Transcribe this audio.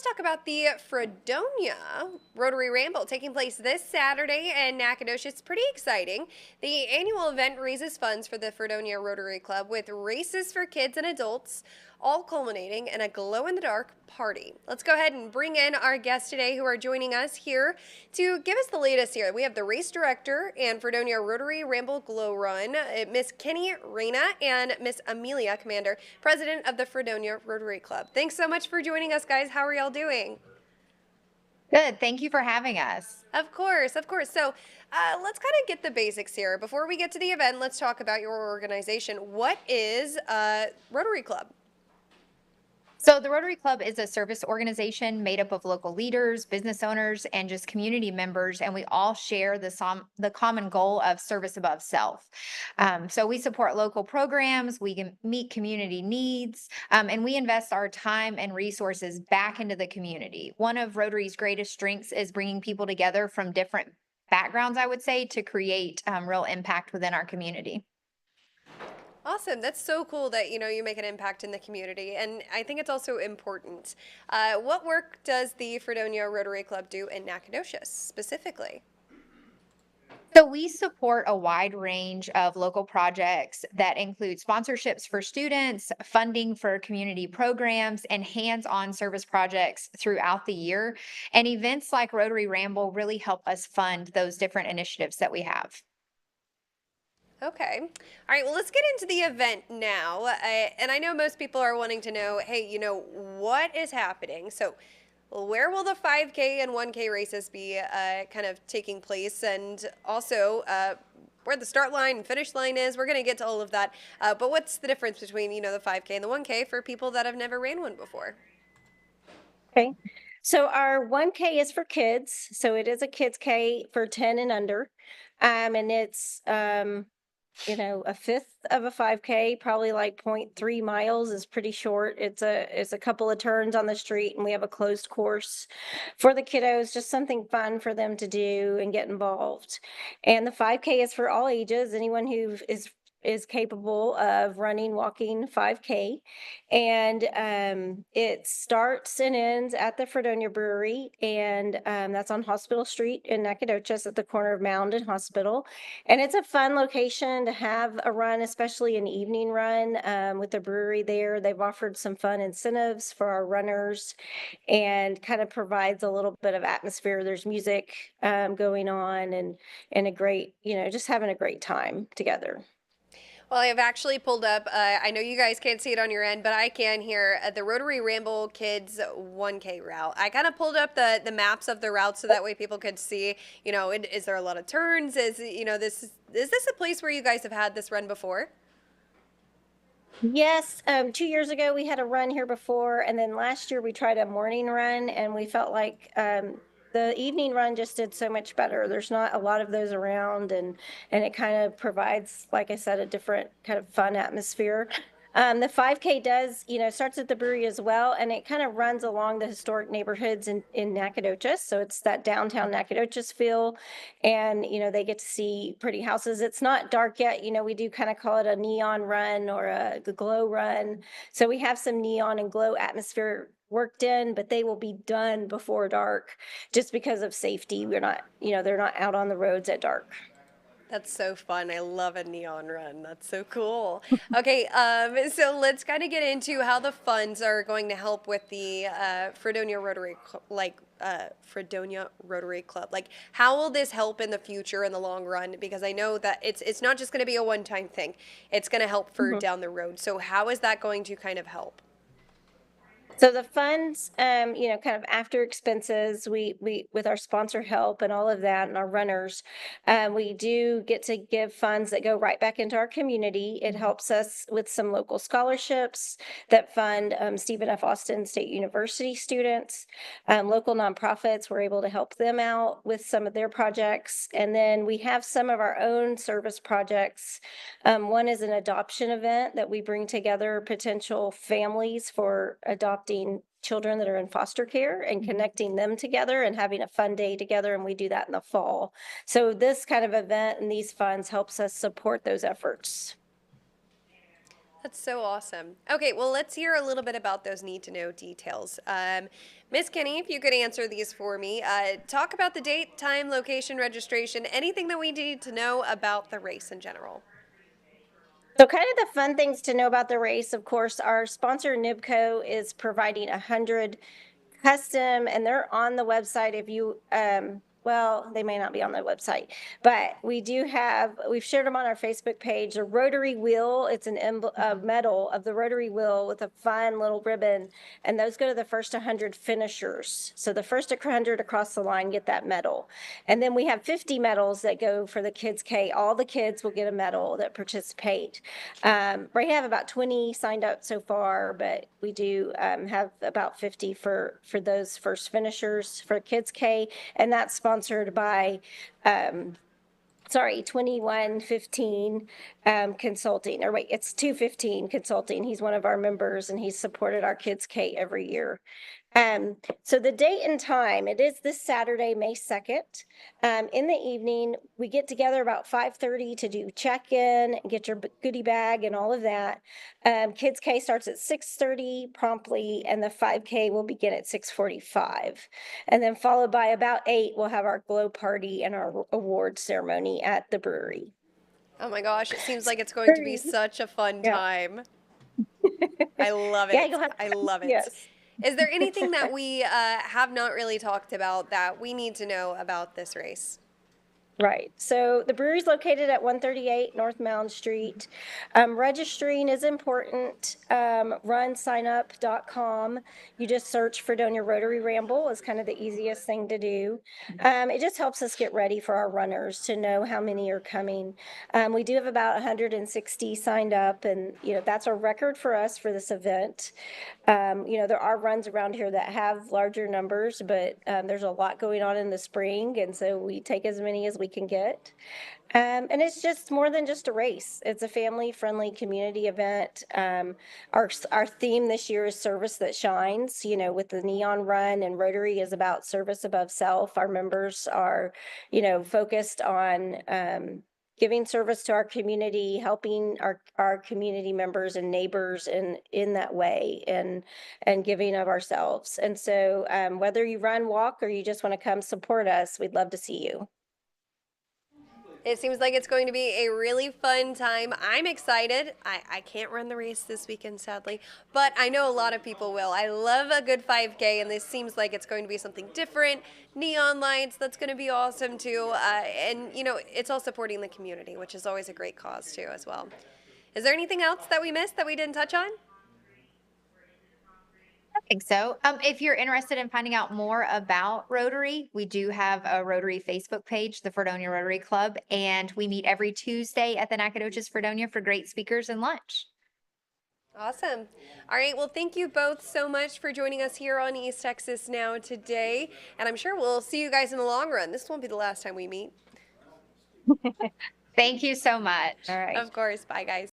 let's talk about the Fredonia Rotary Ramble taking place this Saturday in Nacogdoches. It's pretty exciting. The annual event raises funds for the Fredonia Rotary Club with races for kids and adults, all culminating in a glow-in-the-dark party. Let's go ahead and bring in our guests today who are joining us here to give us the latest here. We have the race director and Fredonia Rotary Ramble Glow Run, Miss Kenny Reyna, and Miss Amelia Commander, president of the Fredonia Rotary Club. Thanks so much for joining us, guys. How are y'all doing? Good. Thank you for having us. Of course, of course. So let's kind of get the basics here. Before we get to the event, let's talk about your organization. What is Rotary Club? So, the Rotary Club is a service organization made up of local leaders, business owners, and just community members, and we all share the common goal of service above self. So, we support local programs, we can meet community needs, and we invest our time and resources back into the community. One of Rotary's greatest strengths is bringing people together from different backgrounds, I would say, to create real impact within our community. Awesome. That's so cool that, you make an impact in the community. And I think it's also important. What work does the Fredonia Rotary Club do in Nacogdoches specifically? So we support a wide range of local projects that include sponsorships for students, funding for community programs, and hands-on service projects throughout the year. And events like Rotary Ramble really help us fund those different initiatives that we have. Okay. All right. Well, let's get into the event now. And I know most people are wanting to know, hey, what is happening? So, where will the 5K and 1K races be kind of taking place? And also, where the start line and finish line is? We're going to get to all of that. But what's the difference between, the 5K and the 1K for people that have never ran one before? Okay. So our 1K is for kids. So it is a kids K for 10 and under. And it's a fifth of a 5K, probably like 0.3 miles is pretty short. It's a couple of turns on the street, and we have a closed course for the kiddos, just something fun for them to do and get involved. And the 5K is for all ages, anyone who is capable of running, walking 5K. And it starts and ends at the Fredonia Brewery, and that's on Hospital Street in Nacogdoches at the corner of Mound and Hospital. And it's a fun location to have a run, especially an evening run with the brewery there. They've offered some fun incentives for our runners and kind of provides a little bit of atmosphere. There's music going on and a great, just having a great time together. Well, I've actually pulled up, I know you guys can't see it on your end, but I can here at the Rotary Ramble Kids 1K route. I kind of pulled up the maps of the route so that way people could see, is there a lot of turns? Is this a place where you guys have had this run before? Yes, 2 years ago we had a run here before, and then last year we tried a morning run, and we felt like the evening run just did so much better. There's not a lot of those around, and it kind of provides, like I said, a different kind of fun atmosphere. The 5K does, starts at the brewery as well, and it kind of runs along the historic neighborhoods in Nacogdoches. So it's that downtown Nacogdoches feel, and they get to see pretty houses. It's not dark yet. We do kind of call it a neon run or a glow run. So we have some neon and glow atmosphere worked in, but they will be done before dark just because of safety. We're not, they're not out on the roads at dark. That's so fun. I love a neon run. That's so cool. Okay, so let's kind of get into how the funds are going to help with the Fredonia Fredonia Rotary Club. Like, how will this help in the future in the long run? Because I know that it's not just going to be a one-time thing. It's going to help for down the road. So how is that going to kind of help? So the funds, kind of after expenses, we with our sponsor help and all of that, and our runners, we do get to give funds that go right back into our community. It helps us with some local scholarships that fund Stephen F. Austin State University students, local nonprofits. We're able to help them out with some of their projects, and then we have some of our own service projects. One is an adoption event that we bring together potential families for adopting children that are in foster care and connecting them together and having a fun day together. And we do that in the fall. So this kind of event and these funds helps us support those efforts. That's so awesome. Okay, well, let's hear a little bit about those need to know details. Miss Kenny, if you could answer these for me, talk about the date, time, location, registration, anything that we need to know about the race in general. So kind of the fun things to know about the race, of course, our sponsor NIBCO is providing 100 custom, and they're on the website. If you, well, they may not be on the website, but we've shared them on our Facebook page. A rotary wheel, it's a medal of the rotary wheel with a fun little ribbon, and those go to the first 100 finishers. So the first 100 across the line get that medal. And then we have 50 medals that go for the Kids K. All the kids will get a medal that participate. Right now, I have about 20 signed up so far, but we do have about 50 for those first finishers for Kids K, and that's sponsored by 2115 Consulting, or wait, it's 215 Consulting. He's one of our members, and he's supported our Kids K every year. So the date and time, it is this Saturday, May 2nd. In the evening, we get together about 5:30 to do check-in, get your goodie bag and all of that. Kids K starts at 6:30 promptly, and the 5K will begin at 6:45. And then followed by about 8, we'll have our glow party and our award ceremony at the brewery. Oh my gosh, it seems like it's going to be such a fun Yeah. time. I love it. Yeah, you'll have I love it. Yes. Is there anything that we have not really talked about that we need to know about this race? Right. So the brewery is located at 138 North Mound Street. Registering is important. Runsignup.com. You just search Fredonia Rotary Ramble is kind of the easiest thing to do. It just helps us get ready for our runners to know how many are coming. We do have about 160 signed up, and that's a record for us for this event. There are runs around here that have larger numbers, but there's a lot going on in the spring, and so we take as many as we can get. And it's just more than just a race. It's a family-friendly community event. Our theme this year is Service That Shines, with the Neon Run, and Rotary is about service above self. Our members are, focused on giving service to our community, helping our community members and neighbors in that way, and giving of ourselves. And so whether you run, walk, or you just want to come support us, we'd love to see you. It seems like it's going to be a really fun time. I'm excited. I can't run the race this weekend, sadly, but I know a lot of people will. I love a good 5K, and this seems like it's going to be something different. Neon lights, that's going to be awesome too. And, it's all supporting the community, which is always a great cause too as well. Is there anything else that we missed that we didn't touch on? I think so. If you're interested in finding out more about Rotary, we do have a Rotary Facebook page, the Fredonia Rotary Club, and we meet every Tuesday at the Nacogdoches Fredonia for great speakers and lunch. Awesome. All right. Well, thank you both so much for joining us here on East Texas Now today. And I'm sure we'll see you guys in the long run. This won't be the last time we meet. Thank you so much. All right. Of course. Bye, guys.